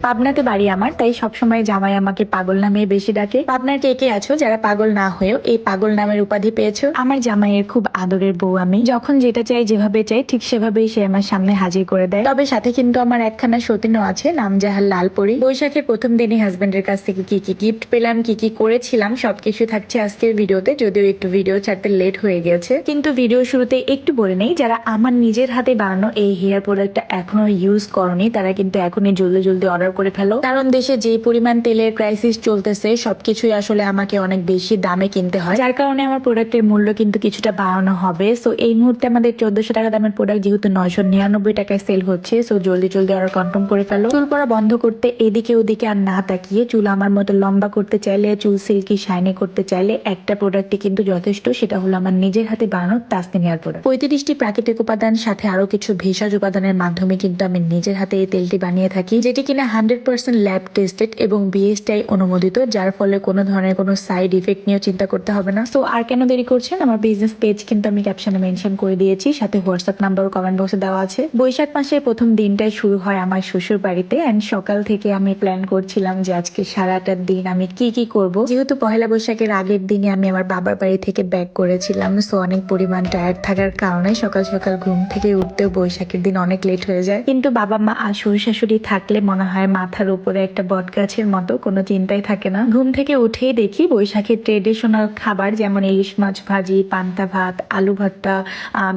পাবনাতে বাড়ি আমার, তাই সবসময় জামাই আমাকে পাগল নামে বেশি ডাকে। পাবনার কে কে আছো যারা পাগল না হয়েও এই পাগল নামের উপাধি পেয়েছো? আমার জামাইয়ের খুব আদরের বউ আমি। যখন যেটা চাই, যেভাবে চাই, ঠিক সেভাবেই সে আমার সামনে হাজির করে দেয়। তবে সাথে কিন্তু আমার একখানা সতীনও আছে, নাম জাহাল লালপরি। বৈশাখের প্রথম দিনই হাজবেন্ডের কাছ থেকে কি কি গিফট পেলাম, কি কি করেছিলাম, সবকিছু থাকছে আজকের ভিডিওতে। যদিও একটু ভিডিও ছাড়তে লেট হয়ে গেছে, কিন্তু ভিডিও শুরুতে একটু বলে নেই, যারা আমার নিজের হাতে বানানো এই হেয়ার প্রোডাক্টটা এখনো ইউজ করনি তারা কিন্তু এখনই জলদি জলদি অর্ডার করে ফেলো। কারণ দেশে যে পরিমাণ তেলের ক্রাইসিস চলতেছে, সবকিছুই আসলে আমাকে অনেক বেশি দামে কিনতে হয়, যার কারণে আমার প্রোডাক্টের মূল্য কিন্তু কিছুটা বাড়ানো হবে। সো এই মুহূর্তে আমাদের 1400 টাকা দামের প্রোডাক্ট যেহেতু 999 টাকায় সেল হচ্ছে, সো জলদি জলদি অর্ডার কনফার্ম করে ফেলো। চুল পড়া বন্ধ করতে এদিকে ওদিকে আর না তাকিয়ে, চুল আমার মতো লম্বা করতে চাইলে, চুল সিল্কি শাইনি করতে চাইলে একটা প্রোডাক্টই কিন্তু যথেষ্ট। সেটা হলো আমার নিজের হাতে বানানো তাসনিম হেয়ার প্রোডাক্ট। 35টি প্রাকৃতিক উপাদান সাথে আরো কিছু ভেষজ উপাদানের মাধ্যমে কিন্তু আমি নিজের হাতে এই তেলটি বানিয়ে থাকি, যেটি কিনা 100% ল্যাব টেস্টেড এবং বিএসটিআই অনুমোদিত, যার ফলে কোনো ধরনের কোনো সাইড ইফেক্ট নিয়েও চিন্তা করতে হবে না। সো আর কেন দেরি করছেন, আমার বিজনেস পেজ কিন্তু আমি ক্যাপশনে মেনশন করে দিয়েছি, সাথে হোয়াটসঅ্যাপ নাম্বার কমেন্ট বক্সে দেওয়া আছে। বৈশাখ মাসের প্রথম দিনটাই শুরু হয় আমার শ্বশুর বাড়িতে, এন্ড সকাল থেকে আমি প্ল্যান করছিলাম যে আজকে সারাটা দিন আমি কি কি করব। যেহেতু পহেলা বৈশাখের আগের দিনে আমি আমার বাবার বাড়ি থেকে ব্যাক করেছিলাম, সো অনেক পরিমাণ টায়ার্ড থাকার কারণে সকাল সকাল ঘুম থেকে উঠতেও বৈশাখের দিন অনেক লেট হয়ে যায়। কিন্তু বাবা মা আর শ্বশুর শাশুড়ি থাকলে মনে হয় মাথার উপরে একটা বট গাছের মতো, কোনো চিন্তাই থাকে না। ঘুম থেকে উঠেই দেখি বৈশাখের ট্রেডিশনাল খাবার যেমন ইলিশ মাছ ভাজি, পান্তা ভাত, আলু ভর্তা,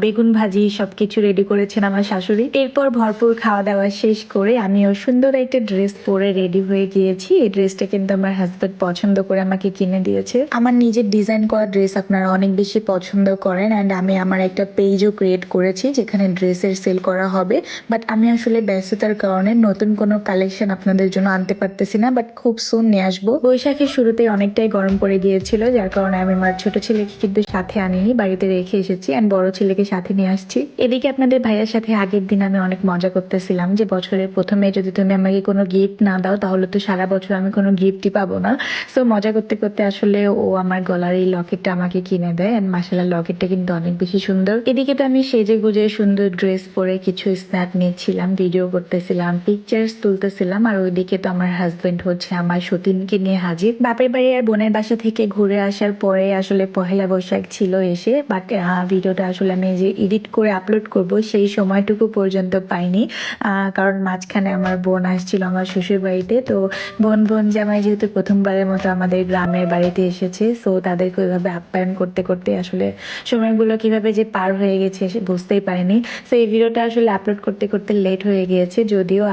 বেগুন ভাজি সবকিছু রেডি করেছেন আমার শাশুড়ি। এরপর ভরপুর খাওয়া দাওয়া শেষ করে আমিও সুন্দর একটা ড্রেস পরে রেডি হয়ে গিয়েছি। এই ড্রেসটা কিন্তু আমার হাজবেন্ড পছন্দ করে আমাকে কিনে দিয়েছে। আমার নিজের ডিজাইন করা ড্রেস আপনারা অনেক বেশি পছন্দ করেন, অ্যান্ড আমি আমার একটা পেজও ক্রিয়েট করেছি যেখানে ড্রেসের সেল করা হবে। বাট আমি আসলে ব্যস্ততার কারণে নতুন কোনো কালেকশন আপনাদের জন্য আনতে পারতেছি না, বাট খুব সুন নিয়ে আসবো। বৈশাখের শুরুতে অনেকটাই গরম পড়ে গিয়েছিল, যার কারণে আমি আমার ছোট ছেলেকে কিন্তু সাথে আনিনি, বাড়িতে রেখে এসেছি, অ্যান্ড বড় ছেলেকে সাথে নিয়ে আসছি। এদিকে আপনাদের ভাইয়ের সাথে আগের দিন আমি অনেক মজা করতেছিলাম যে বছরের প্রথমে যদি তুমি আমাকে কোনো গিফট না দাও তাহলে তো সারা বছর আমি কোনো গিফটই পাবো না। সো মজা করতে করতে আসলে ও আমার গলার এই লকেটটা আমাকে কিনে দেয়, এন্ড মাশাআল্লাহ লকেটটা কিন্তু অনেক বেশি সুন্দর। এদিকে তো আমি সেজে গুজে সুন্দর ড্রেস পরে কিছু স্ন্যাপ নিচ্ছিলাম, ভিডিও করতেছিলাম, পিকচার্স তুলতেছিলাম, আর ওইদিকে তো আমার হাজবেন্ড হচ্ছে আমার সতীনকে নিয়ে হাজির। বাপের বাড়ি আর বোনের বাসা থেকে ঘুরে আসার পরে আসলে পহেলা বৈশাখ ছিল এসে, বাট ভিডিওটা আসলে আমি যে এডিট করে আপলোড করব সেই সময়টুকু পর্যন্ত পাইনি, কারণ মাঝখানে আমার বোন আসছিল আমার শ্বশুর বাড়িতে। তো বোন বোন জামাই যেহেতু প্রথমবারের মতো আমাদের গ্রামের বাড়িতে এসেছে, সো তাদেরকে ওইভাবে আপ্যায়ন করতে করতে আসলে সময়গুলো কিভাবে যে পার হয়ে গেছে সে বুঝতেই পারিনি। সো এই ভিডিওটা আসলে আপলোড করতে করতে লেট হয়ে গিয়েছে, যদিও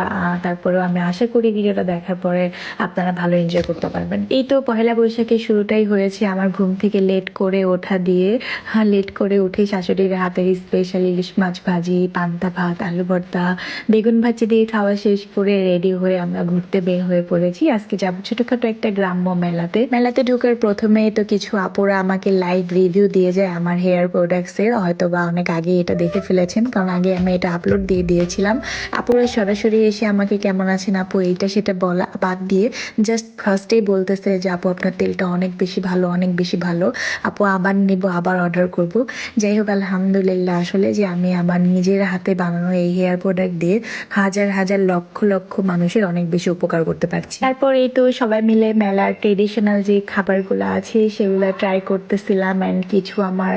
তারপরেও আমি আশা করি ভিডিওটা দেখার পরে আপনারা ভালো এনজয় করতে পারবেন। এই তো পহেলা বৈশাখের শুরুটাই হয়েছে আমার ঘুম থেকে লেট করে ওঠা দিয়ে। হ্যাঁ, লেট করে উঠে শাশুড়ির হাতের স্পেশাল ইলিশ মাছ ভাজি, পান্তা ভাত, আলু ভর্তা, বেগুন ভাজি দিয়ে খাওয়া শেষ করে রেডি হয়ে আমরা ঘুরতে বের হয়ে পড়েছি। আজকে যাবো ছোটখাটো একটা গ্রাম্য মেলাতে। মেলাতে ঢোকার প্রথমেই তো কিছু আপুরা আমাকে লাইভ রিভিউ দিয়ে যায় আমার হেয়ার প্রোডাক্টস এর, হয়তো বা অনেক আগে এটা দেখে ফেলেছেন কারণ আগে আমি এটা আপলোড দিয়ে দিয়েছিলাম। আপুরা সরাসরি এসে আমাকে কেমন আছেন আপু এইটা সেটা বলা বাদ দিয়ে জাস্ট ফার্স্টেই বলতেছে যে আপু আপনার তেলটা অনেক বেশি ভালো, অনেক বেশি ভালো আপু, আবার নেব, আবার অর্ডার করব। যাই হোক, আলহামদুলিল্লাহ আসলে যে আমি আমার নিজের হাতে বানানো এই হেয়ার প্রোডাক্ট দিয়ে হাজার হাজার লক্ষ লক্ষ মানুষের অনেক বেশি উপকার করতে পারছি। তারপর এই তো সবাই মিলে মেলার ট্রেডিশনাল যে খাবারগুলো আছে সেগুলো ট্রাই করতেছিলাম, অ্যান্ড কিছু আমার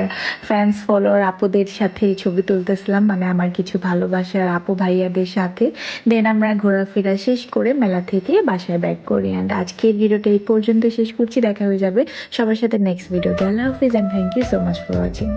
ফ্যান্স ফলোয়ার আপুদের সাথে ছবি তুলতেছিলাম, মানে আমার কিছু ভালোবাসার আপু ভাইয়াদের সাথে। দেন আমরা ঘোরাফেরা শেষ করে মেলা থেকে বাসায় ব্যাক করি, অ্যান্ড আজকের ভিডিওটা এই পর্যন্ত শেষ করছি। দেখা হয়ে যাবে সবার সাথে নেক্সট ভিডিওতে। আল্লাহ হাফিজ, and thank you so much for watching.